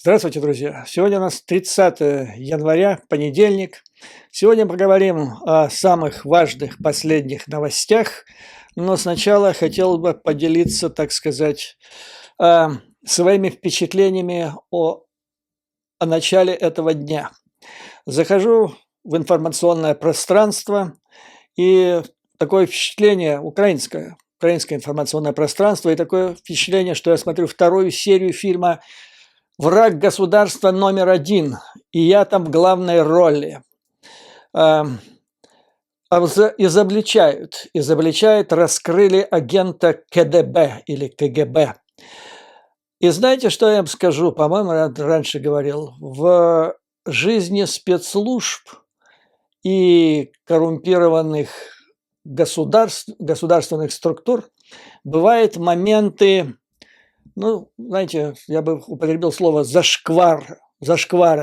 Здравствуйте, друзья! Сегодня у нас 30 января, понедельник. Сегодня поговорим о самых важных последних новостях, но сначала хотел бы поделиться, так сказать, своими впечатлениями о начале этого дня. Захожу в информационное пространство, и такое впечатление, украинское информационное пространство, и такое впечатление, что я смотрю вторую серию фильма «Враг государства номер один», и я там в главной роли. Изобличают, раскрыли агента КДБ или КГБ. И знаете, что я вам скажу? По-моему, я раньше говорил, в жизни спецслужб и коррумпированных государственных структур бывают моменты, ну, знаете, я бы употребил слово зашквара,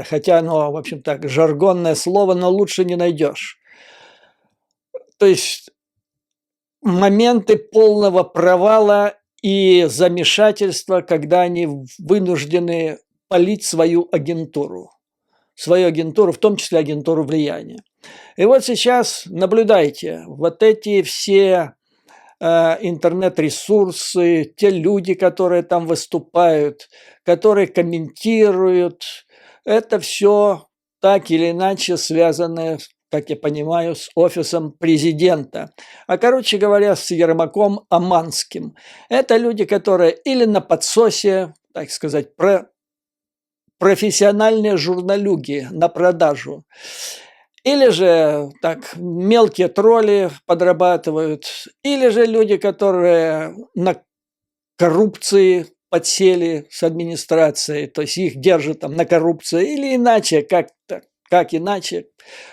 хотя оно, в общем, так, жаргонное слово, но лучше не найдешь. То есть моменты полного провала и замешательства, когда они вынуждены палить свою агентуру, в том числе агентуру влияния. И вот сейчас наблюдайте, вот эти все интернет-ресурсы, те люди, которые там выступают, которые комментируют, это все так или иначе связано, как я понимаю, с офисом президента. А короче говоря, с Ермаком Аманским. Это люди, которые или на подсосе, так сказать, профессиональные журналюги на продажу, или же так мелкие тролли подрабатывают, или же люди, которые на коррупции подсели с администрацией, то есть их держат там на коррупции, или иначе, как иначе,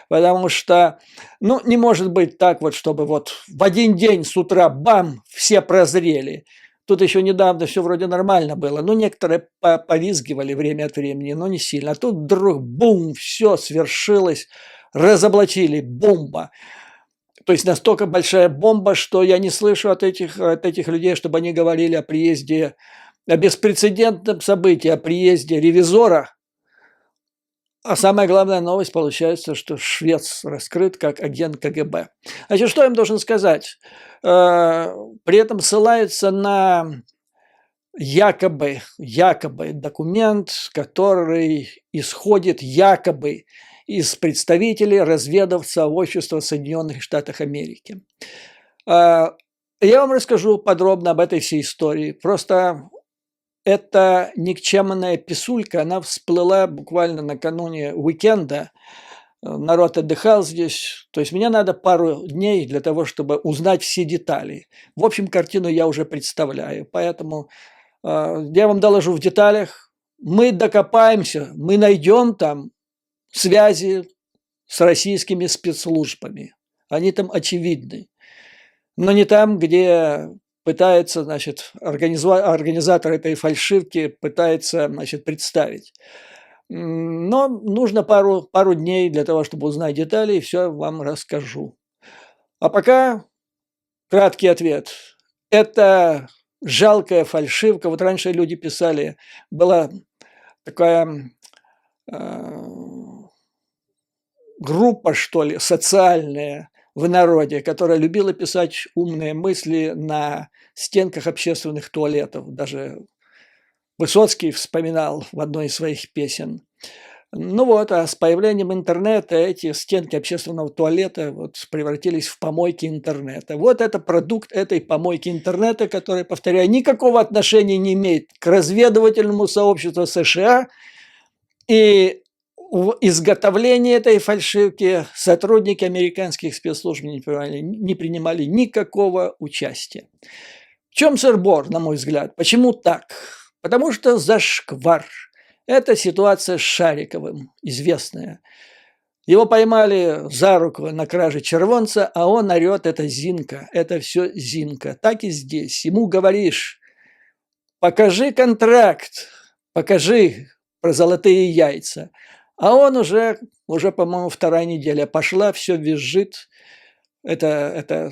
потому что, ну, не может быть так вот, чтобы вот в один день с утра бам, все прозрели. Тут еще недавно все вроде нормально было, но некоторые повизгивали время от времени, но не сильно. А тут вдруг бум, все свершилось, разоблачили, бомба. То есть настолько большая бомба, что я не слышу от этих людей, чтобы они говорили о приезде, о беспрецедентном событии, о приезде ревизора. А самая главная новость получается, что швец раскрыт как агент КГБ. Значит, что я им должен сказать? При этом ссылаются на якобы документ, который исходит якобы из представителей разведсообщества Соединенных Штатов Америки. Я вам расскажу подробно об этой всей истории. Просто эта никчемная писулька, она всплыла буквально накануне уикенда. Народ отдыхал здесь. То есть мне надо пару дней для того, чтобы узнать все детали. В общем, картину я уже представляю. Поэтому я вам доложу в деталях. Мы докопаемся, мы найдем там связи с российскими спецслужбами. Они там очевидны. Но не там, где пытается, значит, организатор этой фальшивки пытается, значит, представить. Но нужно пару дней для того, чтобы узнать детали, и все вам расскажу. А пока краткий ответ. Это жалкая фальшивка. Вот раньше люди писали, была такая группа, что ли, социальная в народе, которая любила писать умные мысли на стенках общественных туалетов. Даже Высоцкий вспоминал в одной из своих песен. Ну вот, а с появлением интернета эти стенки общественного туалета вот превратились в помойки интернета. Вот это продукт этой помойки интернета, который, повторяю, никакого отношения не имеет к разведывательному сообществу США. И в изготовлении этой фальшивки сотрудники американских спецслужб не принимали никакого участия. В чем сыр-бор, на мой взгляд? Почему так? Потому что зашквар. Это ситуация с Шариковым, известная. Его поймали за руку на краже червонца, а он орет: это Зинка, это все Зинка. Так и здесь. Ему говоришь: покажи контракт, покажи про золотые яйца. А он уже, по-моему, вторая неделя пошла, все визжит. Это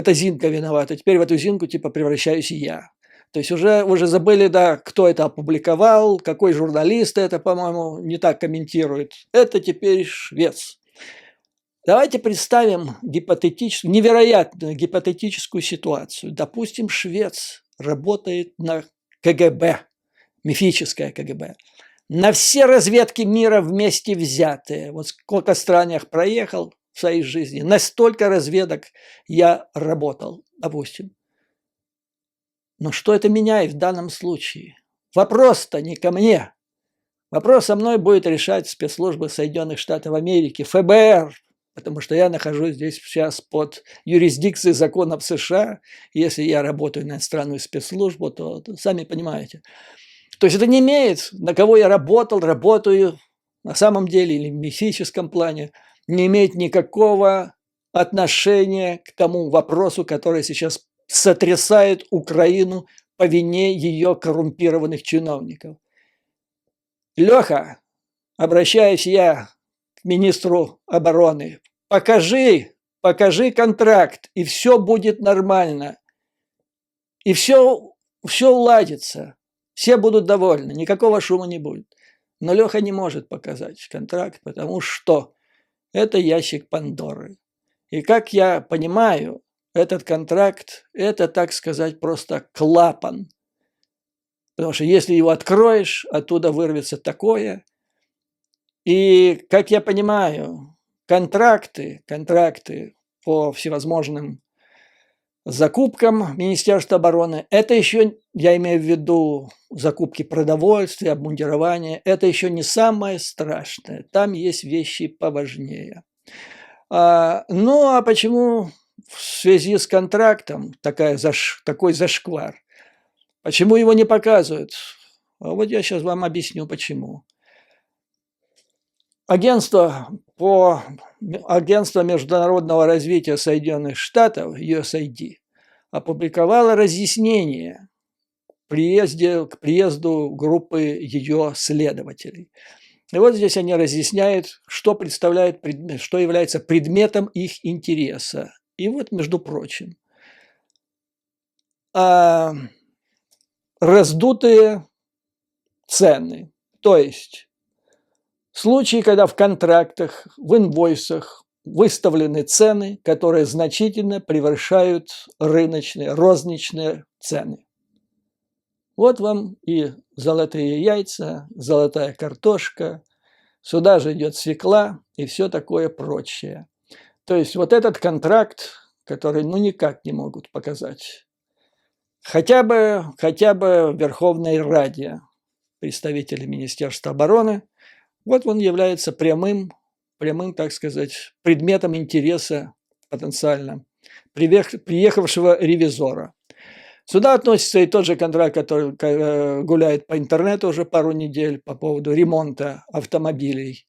Зинка виновата. Теперь в эту Зинку типа превращаюсь и я. То есть уже забыли, да, кто это опубликовал, какой журналист это, по-моему, не так комментирует. Это теперь швец. Давайте представим невероятную гипотетическую ситуацию. Допустим, швец работает на КГБ, мифическое КГБ. На все разведки мира вместе взятые. Вот сколько стран я проехал в своей жизни, на столько разведок я работал, допустим. Но что это меняет в данном случае? Вопрос-то не ко мне. Вопрос со мной будет решать спецслужбы Соединенных Штатов Америки, ФБР, потому что я нахожусь здесь сейчас под юрисдикцией законов США. Если я работаю на иностранную спецслужбу, то сами понимаете. То есть это не имеет, на кого я работаю на самом деле или в мифическом плане, не имеет никакого отношения к тому вопросу, который сейчас сотрясает Украину по вине ее коррумпированных чиновников. Леха, обращаюсь я к министру обороны, покажи контракт, и все будет нормально. И все уладится. Все будут довольны, никакого шума не будет. Но Леха не может показать контракт, потому что это ящик Пандоры. И как я понимаю, этот контракт – это, так сказать, просто клапан. Потому что если его откроешь, оттуда вырвется такое. И, как я понимаю, контракты по всевозможным закупкам Министерства обороны, это еще, я имею в виду закупки продовольствия, обмундирования, это еще не самое страшное. Там есть вещи поважнее. Ну, а почему в связи с контрактом такой зашквар? Почему его не показывают? А вот я сейчас вам объясню, почему. Агентство международного развития Соединенных Штатов, USAID, опубликовало разъяснение к приезду группы ее следователей. И вот здесь они разъясняют, что является предметом их интереса. И вот, между прочим, раздутые цены. То есть случаи, когда в контрактах, в инвойсах выставлены цены, которые значительно превышают рыночные, розничные цены. Вот вам и золотые яйца, золотая картошка, сюда же идет свекла и все такое прочее. То есть вот этот контракт, который никак не могут показать. Хотя бы в Верховной Раде представители Министерства обороны, вот он является прямым, так сказать, предметом интереса потенциально приехавшего ревизора. Сюда относится и тот же контракт, который гуляет по интернету уже пару недель по поводу ремонта автомобилей,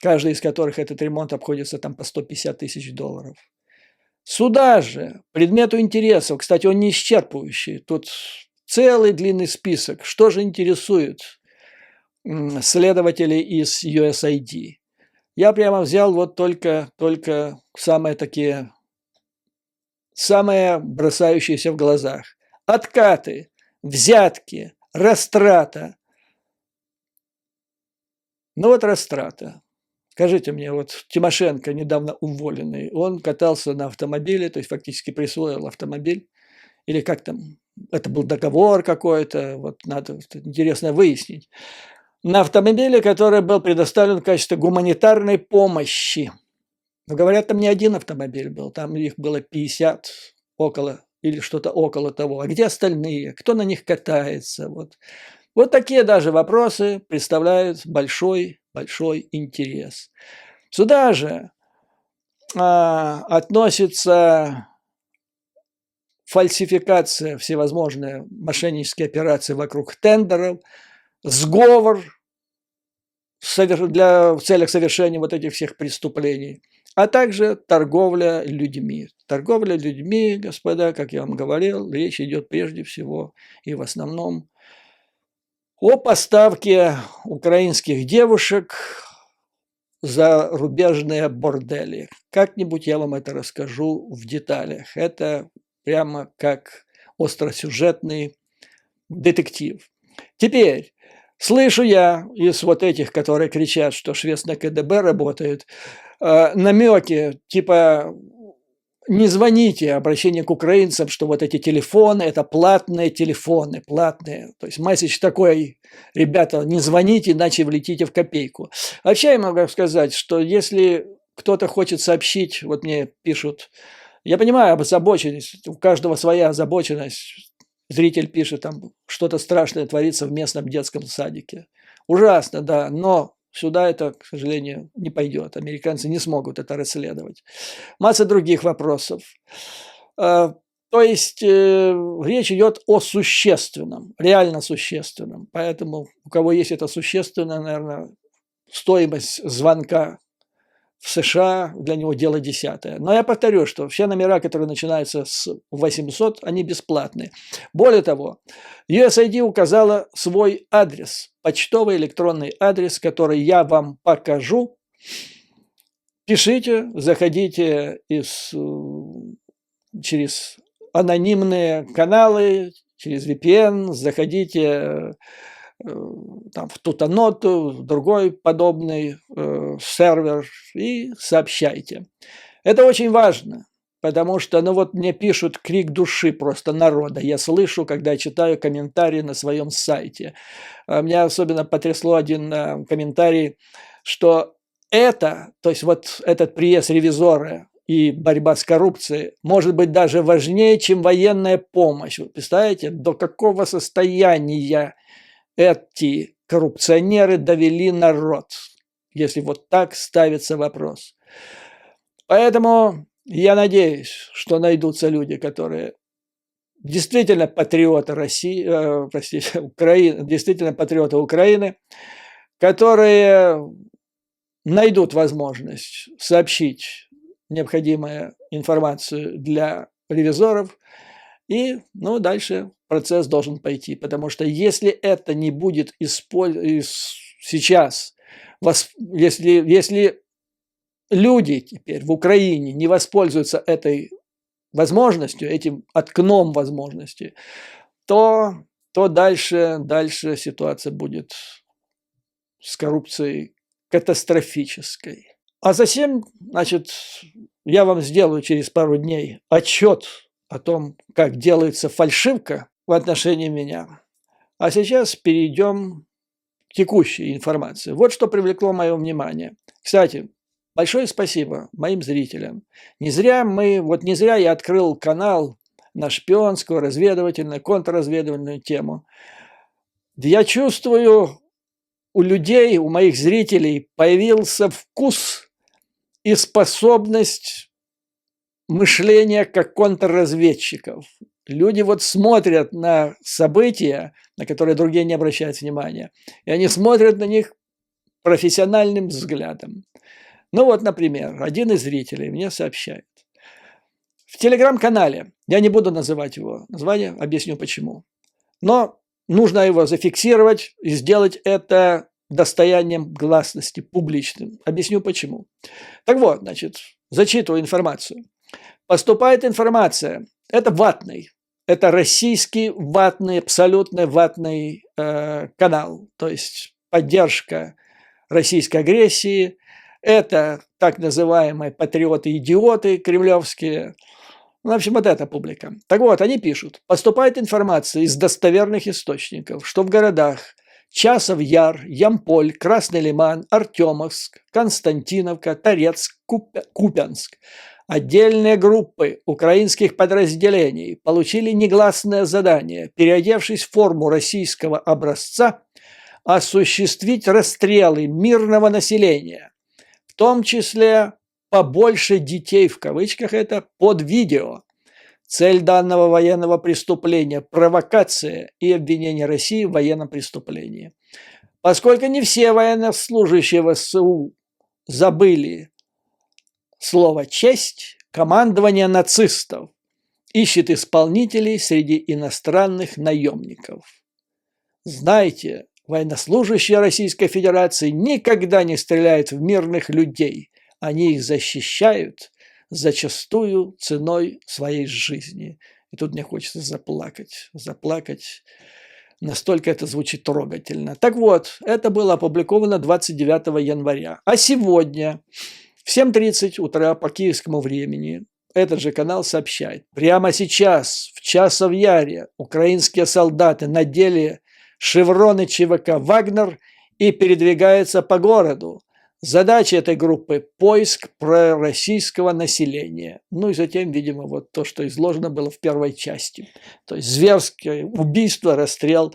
каждый из которых этот ремонт обходится там по 150 тысяч долларов. Сюда же предмету интересов, кстати, он не исчерпывающий, тут целый длинный список, что же интересует следователей из USAID. Я прямо взял вот только самые бросающиеся в глазах. Откаты, взятки, растрата. Ну вот растрата. Скажите мне, вот Тимошенко, недавно уволенный, он катался на автомобиле, то есть фактически присвоил автомобиль, или как там, это был договор какой-то, вот надо интересно выяснить, на автомобиле, который был предоставлен в качестве гуманитарной помощи. Но говорят, там не один автомобиль был, там их было 50 около, или что-то около того. А где остальные? Кто на них катается? Вот такие даже вопросы представляют большой интерес. Сюда же относится фальсификация, всевозможные мошеннические операции вокруг тендеров, сговор в целях совершения вот этих всех преступлений, а также торговля людьми. Торговля людьми, господа, как я вам говорил, речь идет прежде всего и в основном о поставке украинских девушек в зарубежные бордели. Как-нибудь я вам это расскажу в деталях. Это прямо как остросюжетный детектив. Теперь, слышу я из вот этих, которые кричат, что швец на КДБ работает, намеки, типа, не звоните, обращение к украинцам, что вот эти телефоны – это платные телефоны, платные. То есть месседж такой: ребята, не звоните, иначе влетите в копейку. Вообще я могу сказать, что если кто-то хочет сообщить, вот мне пишут, я понимаю озабоченность, у каждого своя озабоченность. Зритель пишет, там что-то страшное творится в местном детском садике. Ужасно, да, но сюда это, к сожалению, не пойдет. Американцы не смогут это расследовать. Масса других вопросов. То есть речь идет о существенном, реально существенном. Поэтому у кого есть это существенное, наверное, стоимость звонка в США для него дело десятое. Но я повторю, что все номера, которые начинаются с 800, они бесплатные. Более того, USAID указала свой адрес, почтовый электронный адрес, который я вам покажу. Пишите, заходите через анонимные каналы, через VPN, заходите там, в Тутаноту, в другой подобный сервер и сообщайте. Это очень важно, потому что, ну вот мне пишут крик души просто народа. Я слышу, когда я читаю комментарии на своем сайте. Меня особенно потрясло один комментарий, что то есть вот этот приезд ревизора и борьба с коррупцией может быть даже важнее, чем военная помощь. Вы представляете, до какого состояния эти коррупционеры довели народ, если вот так ставится вопрос. Поэтому я надеюсь, что найдутся люди, которые действительно патриоты России, простите, Украины, действительно патриоты Украины, которые найдут возможность сообщить необходимую информацию для ревизоров, и, ну, дальше процесс должен пойти, потому что если это не будет сейчас, если люди теперь в Украине не воспользуются этой возможностью, этим окном возможности, то дальше ситуация будет с коррупцией катастрофической. А затем, значит, я вам сделаю через пару дней отчет о том, как делается фальшивка в отношении меня. А сейчас перейдем к текущей информации. Вот что привлекло мое внимание. Кстати, большое спасибо моим зрителям. Не зря я открыл канал на шпионскую, разведывательную, контрразведывательную тему. Я чувствую, у людей, у моих зрителей появился вкус и способность мышления как контрразведчиков. Люди вот смотрят на события, на которые другие не обращают внимания, и они смотрят на них профессиональным взглядом. Ну вот, например, один из зрителей мне сообщает. В телеграм-канале, я не буду называть его название, объясню почему, но нужно его зафиксировать и сделать это достоянием гласности, публичным. Объясню почему. Так вот, значит, зачитываю информацию. Поступает информация, это ватный, это российский ватный, абсолютно ватный канал, то есть поддержка российской агрессии, это так называемые патриоты-идиоты кремлевские. В общем, вот эта публика. Так вот, они пишут, поступает информация из достоверных источников, что в городах Часов Яр, Ямполь, Красный Лиман, Артемовск, Константиновка, Торецк, Купянск отдельные группы украинских подразделений получили негласное задание, переодевшись в форму российского образца, осуществить расстрелы мирного населения, в том числе побольше детей, в кавычках это, под видео. Цель данного военного преступления – провокация и обвинение России в военном преступлении. Поскольку не все военнослужащие ВСУ забыли слово «честь», командование нацистов ищет исполнителей среди иностранных наемников. Знайте, военнослужащие Российской Федерации никогда не стреляют в мирных людей. Они их защищают, зачастую ценой своей жизни. И тут мне хочется заплакать. Настолько это звучит трогательно. Так вот, это было опубликовано 29 января. А сегодня в 7:30 утра по киевскому времени этот же канал сообщает: прямо сейчас, в Часов-Яре, украинские солдаты надели шевроны ЧВК «Вагнер» и передвигаются по городу. Задача этой группы – поиск пророссийского населения. Ну и затем, видимо, вот то, что изложено было в первой части. То есть зверское убийство, расстрел.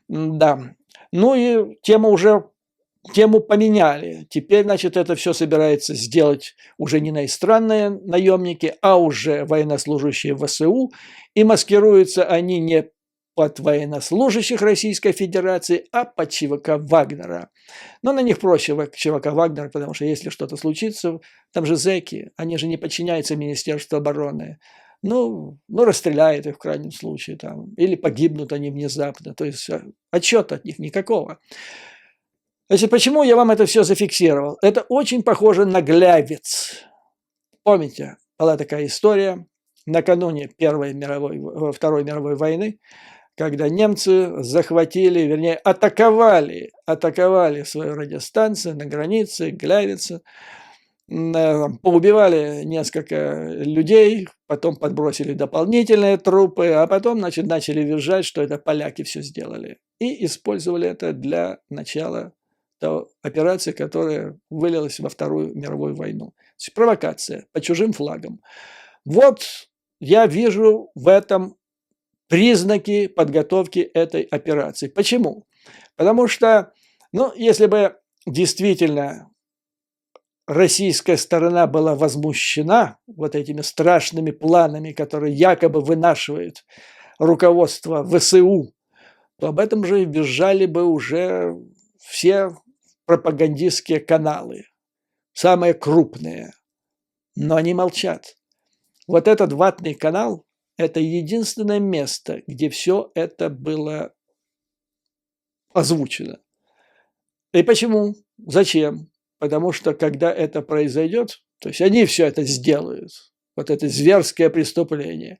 Да. Ну и тему поменяли. Теперь, значит, это все собирается сделать уже не иностранные наемники, а уже военнослужащие ВСУ. И маскируются они не под военнослужащих Российской Федерации, а под ЧВК Вагнера. Но на них проще ЧВК Вагнера, потому что если что-то случится, там же зэки, они же не подчиняются Министерству обороны. Ну, расстреляют их в крайнем случае, там, или погибнут они внезапно. То есть отчета от них никакого. Значит, почему я вам это все зафиксировал? Это очень похоже на Гляйвец. Помните, была такая история накануне Второй мировой войны, когда немцы захватили, вернее, атаковали свою радиостанцию на границе Гляйвица, поубивали несколько людей, потом подбросили дополнительные трупы, а потом, значит, начали визжать, что это поляки все сделали. И использовали это для начала операции, которая вылилась во Вторую мировую войну. То есть провокация по чужим флагам. Вот я вижу в этом признаки подготовки этой операции. Почему? Потому что, если бы действительно российская сторона была возмущена вот этими страшными планами, которые якобы вынашивает руководство ВСУ, то об этом же и визжали бы уже все пропагандистские каналы, самые крупные. Но они молчат. Вот этот ватный канал – это единственное место, где все это было озвучено. И почему? Зачем? Потому что когда это произойдет, то есть они все это сделают, вот это зверское преступление,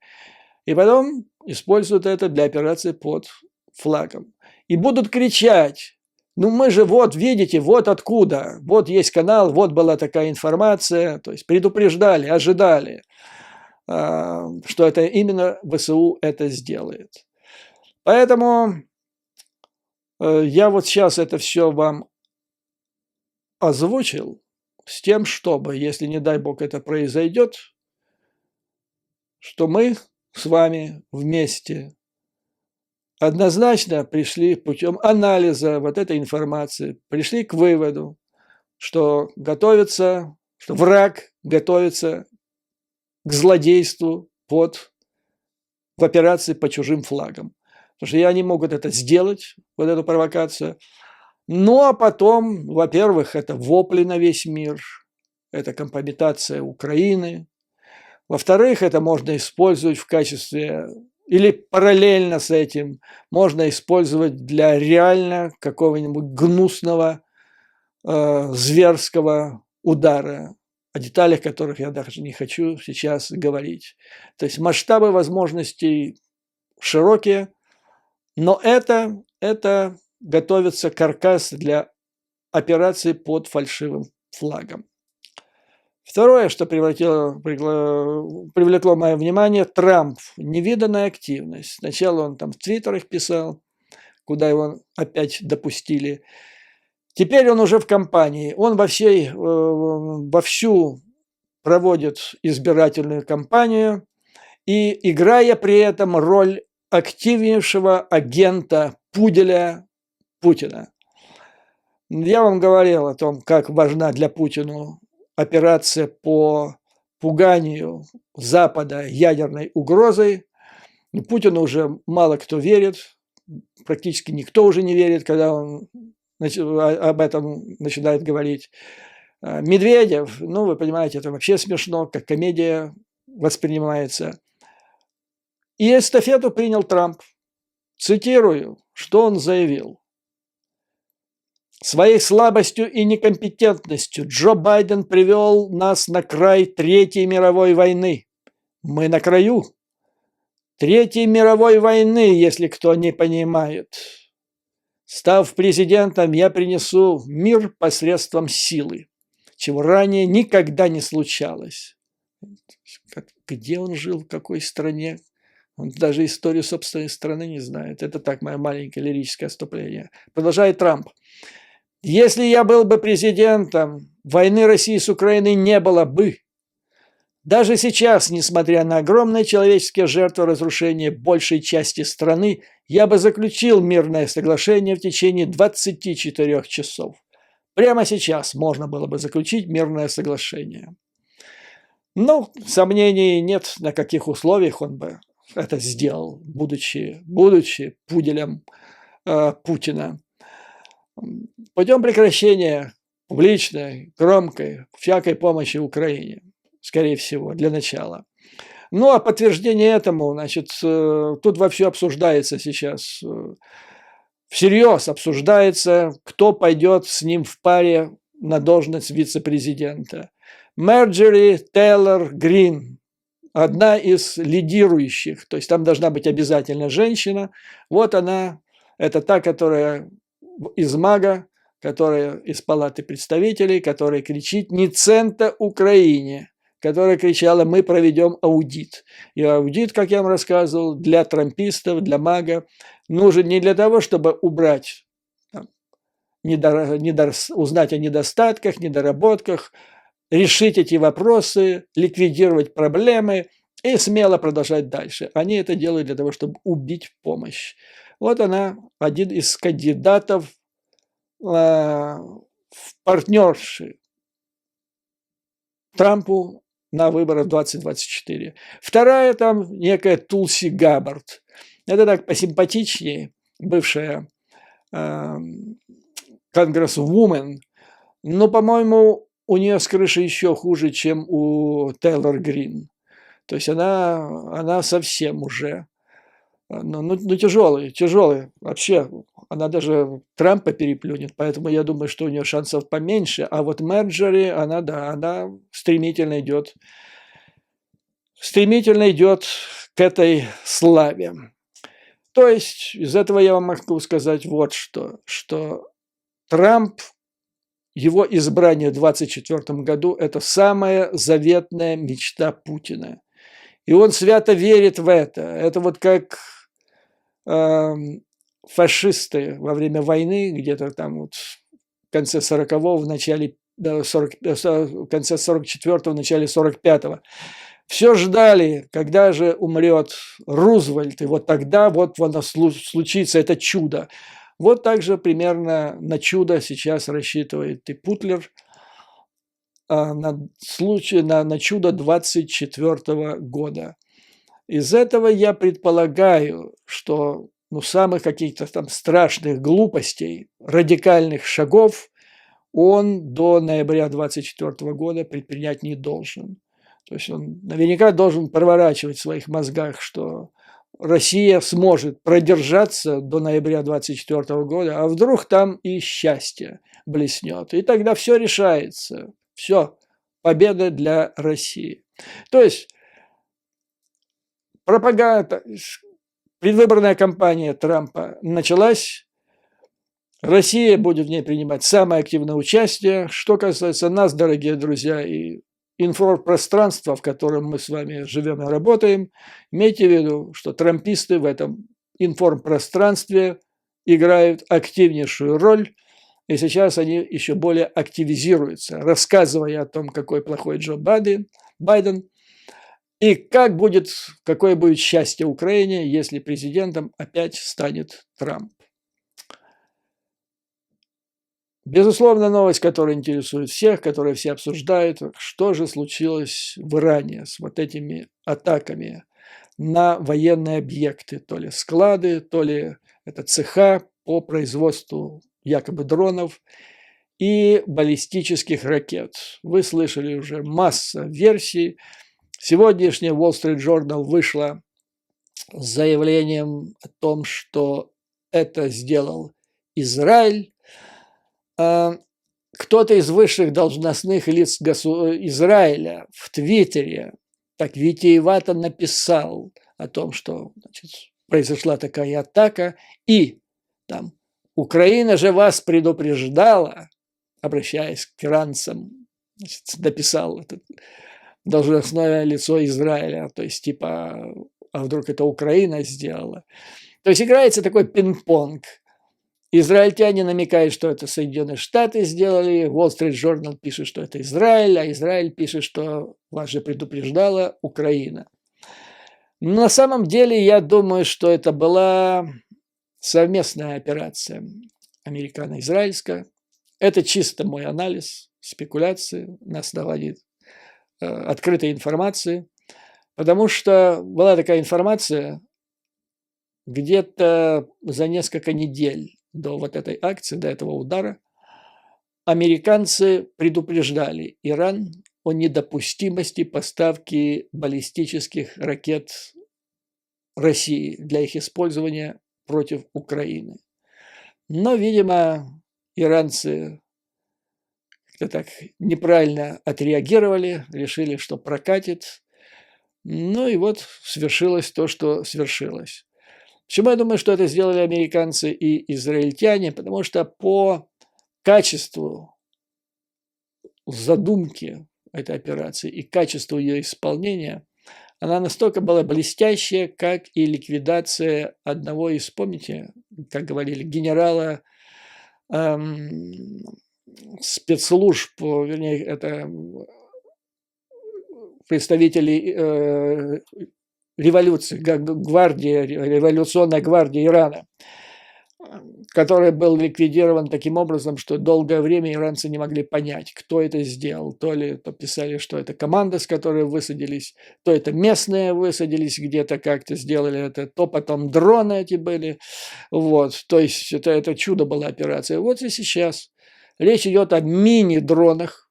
и потом используют это для операции под флагом. И будут кричать: мы же вот, видите, вот откуда, вот есть канал, вот была такая информация, то есть предупреждали, ожидали, что это именно ВСУ это сделает. Поэтому я вот сейчас это все вам озвучил с тем, чтобы, если, не дай бог, это произойдет, что мы с вами вместе однозначно пришли путем анализа вот этой информации, пришли к выводу, что враг готовится к злодейству в операции по чужим флагам. Потому что они могут это сделать, вот эту провокацию. Ну, а потом, во-первых, это вопли на весь мир, это компрометация Украины. Во-вторых, это можно использовать в качестве, или параллельно с этим, можно использовать для реально какого-нибудь гнусного, зверского удара, о деталях которых я даже не хочу сейчас говорить. То есть масштабы возможностей широкие, но это готовится каркас для операции под фальшивым флагом. Второе, что привлекло мое внимание, Трамп. Невиданная активность. Сначала он там в твиттерах писал, куда его опять допустили. Теперь он уже в кампании. Он вовсю проводит избирательную кампанию и, играя при этом роль активнейшего агента пуделя Путина. Я вам говорил о том, как важна для Путина операция по пуганию Запада ядерной угрозой. Путину уже мало кто верит, практически никто уже не верит, когда он об этом начинает говорить. Медведев, вы понимаете, это вообще смешно, как комедия воспринимается. И эстафету принял Трамп. Цитирую, что он заявил. Своей слабостью и некомпетентностью Джо Байден привел нас на край Третьей мировой войны. Мы на краю. Третьей мировой войны, если кто не понимает. Став президентом, я принесу мир посредством силы, чего ранее никогда не случалось. Где он жил, в какой стране? Он даже историю собственной страны не знает. Это так, мое маленькое лирическое отступление. Продолжает Трамп. Если я был бы президентом, войны России с Украиной не было бы. Даже сейчас, несмотря на огромные человеческие жертвы разрушения большей части страны, я бы заключил мирное соглашение в течение 24 часов. Прямо сейчас можно было бы заключить мирное соглашение. Но сомнений нет, на каких условиях он бы это сделал, будучи пуделем Путина. Путем прекращения публичной, громкой, всякой помощи Украине, скорее всего, для начала. Ну, а подтверждение этому, значит, тут вовсю обсуждается сейчас, всерьез обсуждается, кто пойдет с ним в паре на должность вице-президента. Марджори Тейлор Грин, одна из лидирующих, то есть там должна быть обязательно женщина. Вот она, это та, которая из МАГА, которая из Палаты представителей, которая кричит «ни цента Украине», которая кричала «мы проведем аудит». И аудит, как я вам рассказывал, для трампистов, для МАГА нужен не для того, чтобы убрать, узнать о недостатках, недоработках, решить эти вопросы, ликвидировать проблемы и смело продолжать дальше. Они это делают для того, чтобы убить помощь. Вот она, один из кандидатов в партнерши Трампу на выборах 2024. Вторая там некая Тулси Габбард. Это так посимпатичнее, бывшая конгрессвумен, но, по-моему, у нее с крыши еще хуже, чем у Тейлор Грин. То есть она совсем уже, тяжелый. Вообще, она даже Трампа переплюнет, поэтому я думаю, что у нее шансов поменьше. А вот Марджори, она стремительно идет к этой славе. То есть из этого я вам могу сказать вот что Трамп, его избрание в 2024 году – это самая заветная мечта Путина. И он свято верит в это. Это вот как фашисты во время войны, где-то там вот в конце 40-го, в конце 44-го, в начале 45-го. Все ждали, когда же умрет Рузвельт, и вот тогда вот оно случится, это чудо. Вот так же примерно на чудо сейчас рассчитывает и Путлер, на чудо 24 года. Из этого я предполагаю, что самых каких-то там страшных глупостей, радикальных шагов он до ноября 2024 года предпринять не должен. То есть он наверняка должен проворачивать в своих мозгах, что Россия сможет продержаться до ноября 2024 года, а вдруг там и счастье блеснет. И тогда все решается. Все, победа для России. То есть пропаганда, предвыборная кампания Трампа началась. Россия будет в ней принимать самое активное участие. Что касается нас, дорогие друзья, и информпространства, в котором мы с вами живем и работаем, имейте в виду, что трамписты в этом информпространстве играют активнейшую роль, и сейчас они еще более активизируются, рассказывая о том, какой плохой Джо Байден, и какое будет счастье Украине, если президентом опять станет Трамп. Безусловно, новость, которая интересует всех, которую все обсуждают, что же случилось в Иране с вот этими атаками на военные объекты, то ли склады, то ли это цеха по производству якобы дронов и баллистических ракет. Вы слышали уже масса версий. Сегодняшняя Wall Street Journal вышла с заявлением о том, что это сделал Израиль. Кто-то из высших должностных лиц Израиля в Твиттере так витиевато написал о том, что, значит, произошла такая атака, и там Украина же вас предупреждала, обращаясь к иранцам, значит, дописал этот должностное лицо Израиля, то есть типа, а вдруг это Украина сделала. То есть играется такой пинг-понг. Израильтяне намекают, что это Соединенные Штаты сделали, Wall Street Journal пишет, что это Израиль, а Израиль пишет, что вас же предупреждала Украина. На самом деле, я думаю, что это была совместная операция американо-израильская. Это чисто мой анализ, спекуляции на основании открытой информации, потому что была такая информация где-то за несколько недель до вот этой акции, до этого удара, американцы предупреждали Иран о недопустимости поставки баллистических ракет России для их использования против Украины. Но, видимо, иранцы как-то так неправильно отреагировали, решили, что прокатит. Ну и вот свершилось то, что свершилось. Почему я думаю, что это сделали американцы и израильтяне? Потому что по качеству задумки этой операции и качеству ее исполнения она настолько была блестящая, как и ликвидация одного из, помните, как говорили, генерала спецслужб, вернее, это представителей революции, революционной гвардии Ирана, который был ликвидирован таким образом, что долгое время иранцы не могли понять, кто это сделал. То писали, что это команда, с которой высадились, то это местные высадились где-то, как-то сделали это, то потом дроны эти были. Вот, то есть это чудо была операция. Вот и сейчас речь идет о мини-дронах.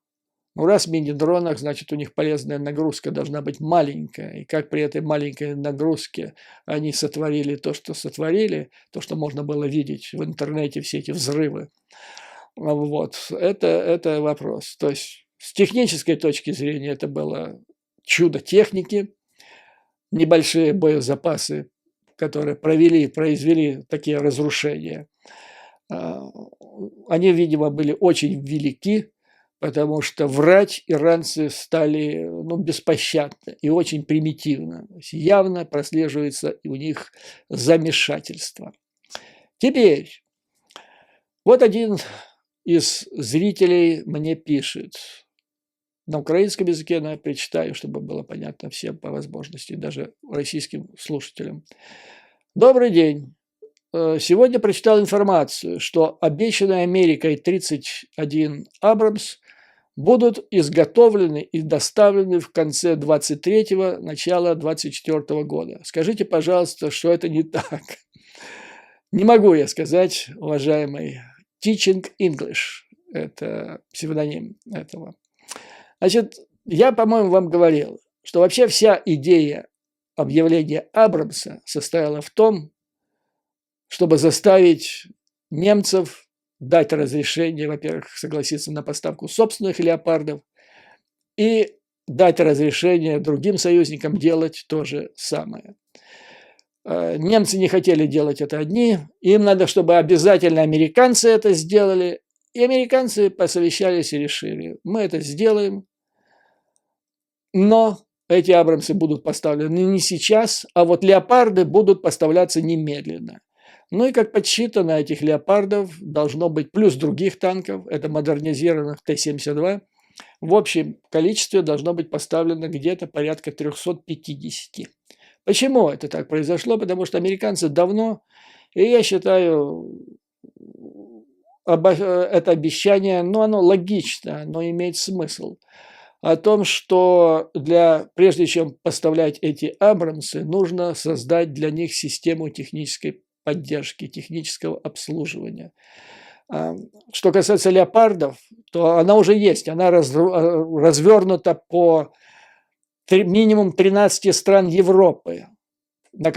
Ну, раз мини-дронах, значит, у них полезная нагрузка должна быть маленькая. И как при этой маленькой нагрузке они сотворили то, что сотворили, то, что можно было видеть в интернете, все эти взрывы. Вот, это вопрос. То есть с технической точки зрения это было чудо техники, небольшие боезапасы, которые произвели такие разрушения. Они, видимо, были очень велики, потому что врать иранцы стали беспощадно и очень примитивно. То есть явно прослеживается у них замешательство. Теперь, вот один из зрителей мне пишет. На украинском языке, но я прочитаю, чтобы было понятно всем по возможности, даже российским слушателям. Добрый день. Сегодня прочитал информацию, что обещанные Америкой 31 Абрамс будут изготовлены и доставлены в конце 23-го, начала 24-го года. Скажите, пожалуйста, что это не так. Не могу я сказать, уважаемый. Teaching English – это псевдоним этого. Значит, я, по-моему, вам говорил, что вообще вся идея объявления Абрамса состояла в том, чтобы заставить немцев дать разрешение, во-первых, согласиться на поставку собственных леопардов и дать разрешение другим союзникам делать то же самое. Немцы не хотели делать это одни, им надо, чтобы обязательно американцы это сделали, и американцы посовещались и решили, мы это сделаем, но эти Абрамсы будут поставлены не сейчас, а вот леопарды будут поставляться немедленно. Ну и как подсчитано, этих леопардов должно быть плюс других танков, это модернизированных Т-72, в общем количестве должно быть поставлено где-то порядка 350. Почему это так произошло? Потому что американцы давно, и я считаю, это обещание, оно логично, оно имеет смысл. О том, что прежде чем поставлять эти Абрамсы, нужно создать для них систему технической поддержки, технического обслуживания. Что касается леопардов, то она уже есть, она развернута по минимум 13 стран Европы, в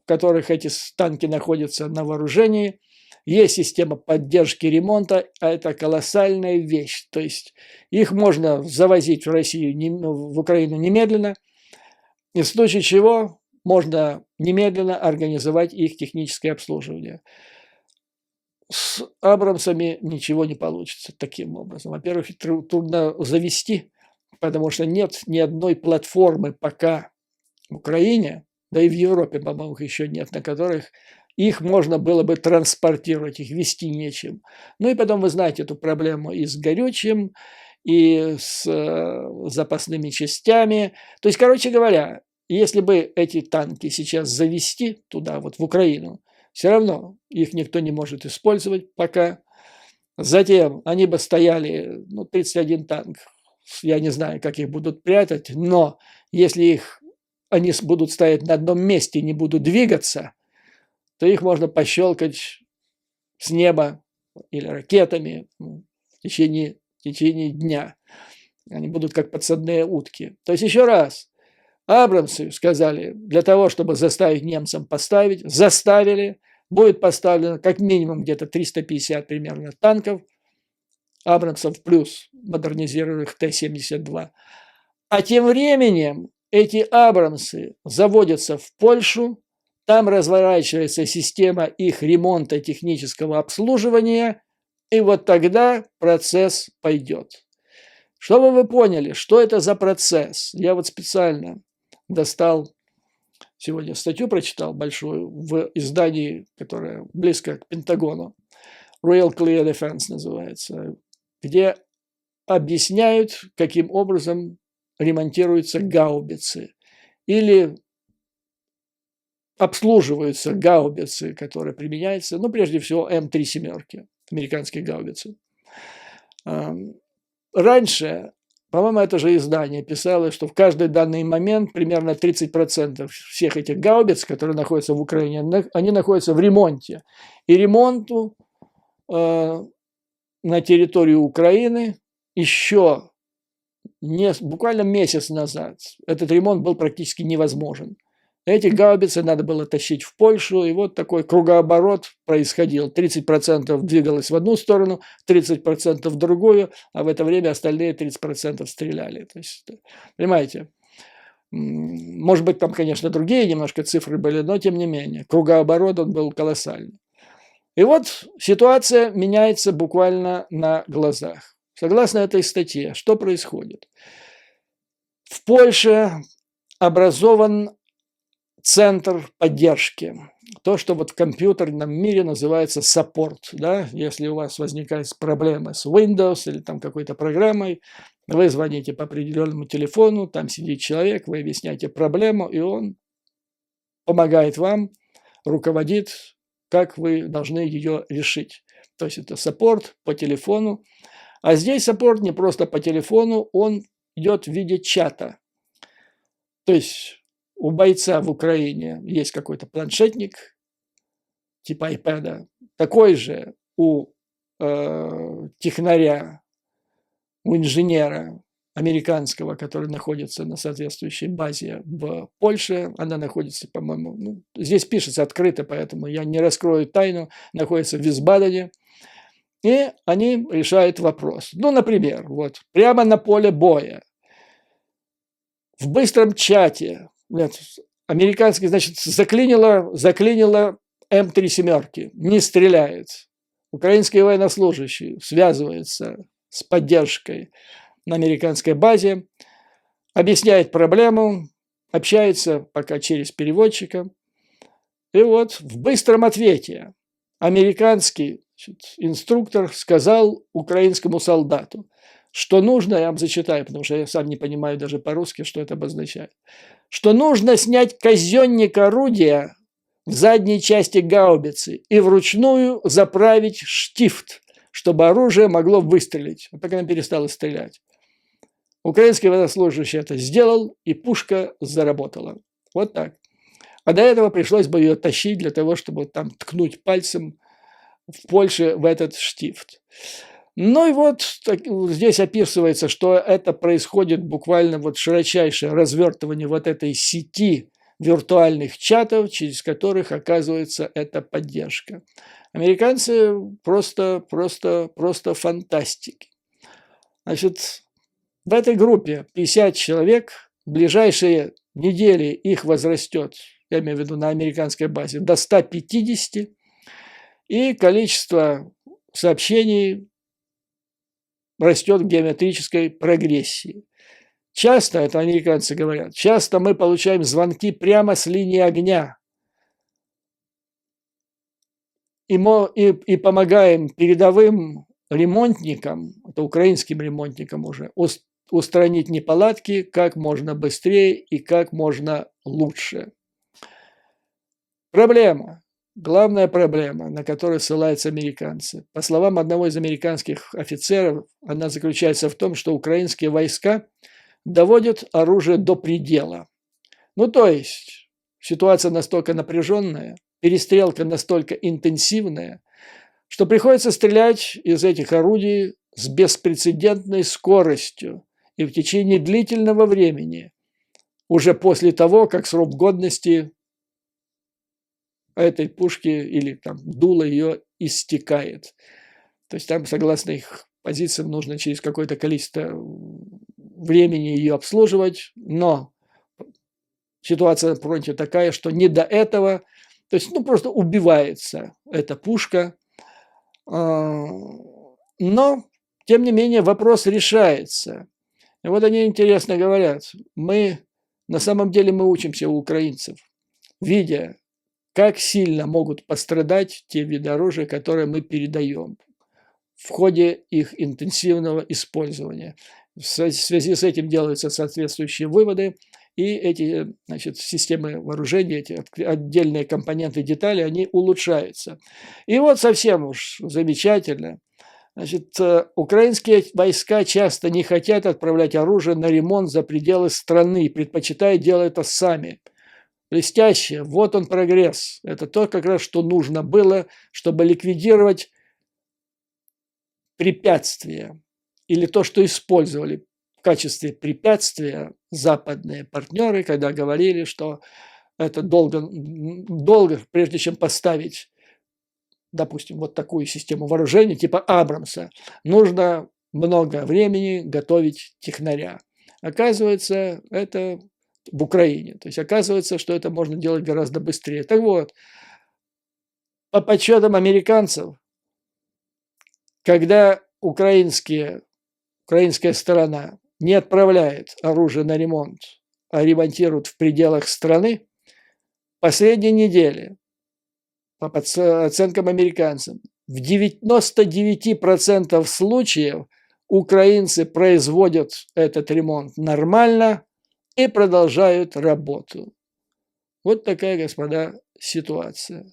которых эти танки находятся на вооружении. Есть система поддержки ремонта, а это колоссальная вещь. То есть их можно завозить в Россию, в Украину немедленно, и в случае чего можно немедленно организовать их техническое обслуживание. С Абрамсами ничего не получится таким образом. Во-первых, их трудно завести, потому что нет ни одной платформы пока в Украине, да и в Европе, по-моему, еще нет, на которых их можно было бы транспортировать, их везти нечем. Ну и потом вы знаете эту проблему и с горючим, и с запасными частями. То есть, короче говоря, если бы эти танки сейчас завести туда, вот в Украину, все равно их никто не может использовать пока. Затем они бы стояли, 31 танк, я не знаю, как их будут прятать, но если они будут стоять на одном месте и не будут двигаться, то их можно пощелкать с неба или ракетами в течение дня. Они будут как подсадные утки. То есть еще раз, Абрамсы сказали, для того, чтобы заставить немцам поставить, заставили, будет поставлено как минимум где-то 350 примерно танков, Абрамсов плюс модернизированных Т-72. А тем временем эти Абрамсы заводятся в Польшу, там разворачивается система их ремонта, технического обслуживания, и вот тогда процесс пойдет. Чтобы вы поняли, что это за процесс, я вот специально достал, сегодня статью прочитал большую в издании, которое близко к Пентагону, Real Clear Defense называется, где объясняют, каким образом ремонтируются гаубицы или обслуживаются гаубицы, которые применяются, прежде всего М3 семерки, американские гаубицы. Раньше, по-моему, это же издание писало, что в каждый данный момент примерно 30% всех этих гаубиц, которые находятся в Украине, они находятся в ремонте. И ремонту на территории Украины еще буквально месяц назад этот ремонт был практически невозможен. Эти гаубицы надо было тащить в Польшу, и вот такой кругооборот происходил. 30% двигалось в одну сторону, 30% в другую, а в это время остальные 30% стреляли. То есть, понимаете, может быть, там, конечно, другие немножко цифры были, но тем не менее, кругооборот он был колоссальный. И вот ситуация меняется буквально на глазах. Согласно этой статье, что происходит? В Польше образован центр поддержки. То, что вот в компьютерном мире называется саппорт. Да? Если у вас возникают проблемы с Windows или там какой-то программой, вы звоните по определенному телефону, там сидит человек, вы объясняете проблему, и он помогает вам, руководит, как вы должны ее решить. То есть это саппорт по телефону. А здесь саппорт не просто по телефону, он идет в виде чата. То есть у бойца в Украине есть какой-то планшетник типа iPad, такой же у технаря, у инженера американского, который находится на соответствующей базе в Польше. Она находится, по-моему, здесь пишется открыто, поэтому я не раскрою тайну, находится в Висбадене. И они решают вопрос. Например, вот прямо на поле боя, в быстром чате, американский, значит, заклинило М3 семерки, не стреляет. Украинские военнослужащие связываются с поддержкой на американской базе, объясняет проблему, общается пока через переводчика. И вот в быстром ответе американский инструктор сказал украинскому солдату, что нужно, я вам зачитаю, потому что я сам не понимаю даже по-русски, что это обозначает, что нужно снять казённик орудия в задней части гаубицы и вручную заправить штифт, чтобы оружие могло выстрелить, пока она перестала стрелять. Украинский военнослужащий это сделал, и пушка заработала. Вот так. А до этого пришлось бы ее тащить для того, чтобы там ткнуть пальцем в Польше в этот штифт. И вот здесь описывается, что это происходит буквально широчайшее развертывание вот этой сети виртуальных чатов, через которых оказывается эта поддержка. Американцы просто фантастики. Значит, в этой группе 50 человек, в ближайшие недели их возрастет я имею в виду на американской базе, до 150, и количество сообщений растет в геометрической прогрессии. Часто, это американцы говорят, часто мы получаем звонки прямо с линии огня и помогаем передовым ремонтникам, это украинским ремонтникам уже, устранить неполадки как можно быстрее и как можно лучше. Проблема, главная проблема, на которую ссылаются американцы. По словам одного из американских офицеров, она заключается в том, что украинские войска доводят оружие до предела. Ну, то есть, ситуация настолько напряженная, перестрелка настолько интенсивная, что приходится стрелять из этих орудий с беспрецедентной скоростью и в течение длительного времени, уже после того, как срок годности этой пушки или там дуло ее истекает. То есть там, согласно их позициям, нужно через какое-то количество времени ее обслуживать, но ситуация на фронте такая, что не до этого, то есть просто убивается эта пушка, но, тем не менее, вопрос решается. И вот они интересно говорят, на самом деле мы учимся у украинцев, видя, как сильно могут пострадать те виды оружия, которые мы передаем в ходе их интенсивного использования. В связи с этим делаются соответствующие выводы, и эти, системы вооружения, эти отдельные компоненты, детали, они улучшаются. И вот совсем уж замечательно. Украинские войска часто не хотят отправлять оружие на ремонт за пределы страны, предпочитают делать это сами. Блестяще, вот он прогресс. Это то, как раз, что нужно было, чтобы ликвидировать препятствия, или то, что использовали в качестве препятствия западные партнеры, когда говорили, что это долго, прежде чем поставить, допустим, вот такую систему вооружения типа Абрамса, нужно много времени готовить технаря. Оказывается, это в Украине. То есть оказывается, что это можно делать гораздо быстрее. Так вот, по подсчетам американцев, когда украинская сторона не отправляет оружие на ремонт, а ремонтирует в пределах страны, последние недели, по оценкам американцев, в 99% случаев украинцы производят этот ремонт нормально и продолжают работу. Вот такая, господа, ситуация.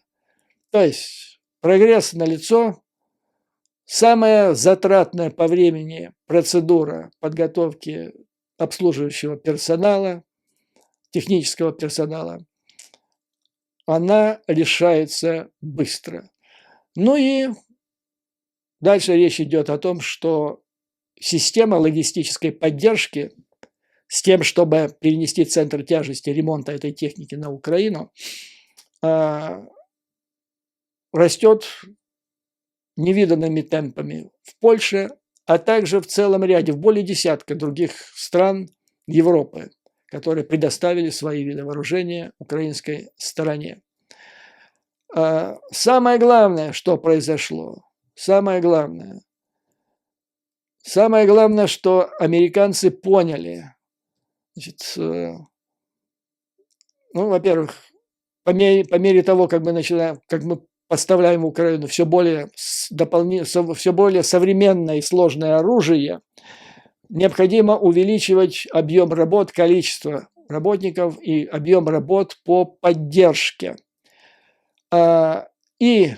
То есть прогресс налицо. Самая затратная по времени процедура подготовки обслуживающего персонала, технического персонала, она решается быстро. Ну и дальше речь идет о том, что система логистической поддержки с тем, чтобы перенести центр тяжести ремонта этой техники на Украину, растет невиданными темпами в Польше, а также в целом ряде, в более десятка других стран Европы, которые предоставили свои виды вооружения украинской стороне. Самое главное, что произошло, самое главное, что американцы поняли, во-первых, по мере того, как мы поставляем в Украину все более современное и сложное оружие, необходимо увеличивать объем работ, количество работников и объем работ по поддержке. И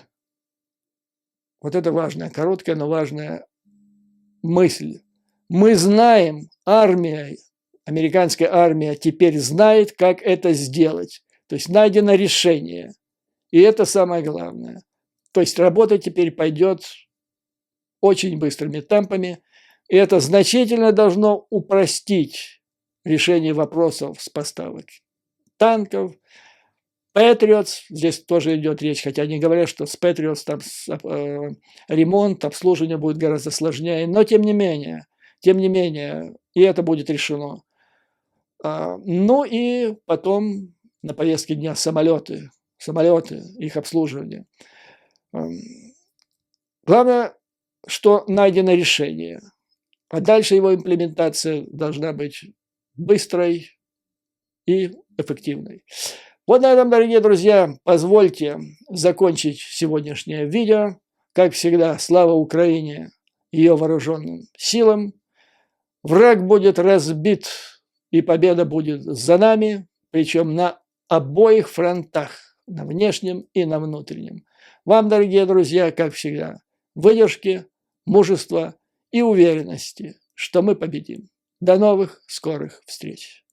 вот это важная, короткая, но важная мысль. Мы знаем, американская армия теперь знает, как это сделать. То есть найдено решение. И это самое главное. То есть работа теперь пойдет очень быстрыми темпами. И это значительно должно упростить решение вопросов с поставок танков, Patriots. Здесь тоже идет речь, хотя они говорят, что с Patriots там ремонт, обслуживание будет гораздо сложнее. Но тем не менее, и это будет решено. Ну и потом на повестке дня самолеты, их обслуживание. Главное, что найдено решение, а дальше его имплементация должна быть быстрой и эффективной. Вот на этом, дорогие друзья, позвольте закончить сегодняшнее видео. Как всегда, слава Украине и ее вооруженным силам. Враг будет разбит, и победа будет за нами, причем на обоих фронтах, на внешнем и на внутреннем. Вам, дорогие друзья, как всегда, выдержки, мужества и уверенности, что мы победим. До новых скорых встреч!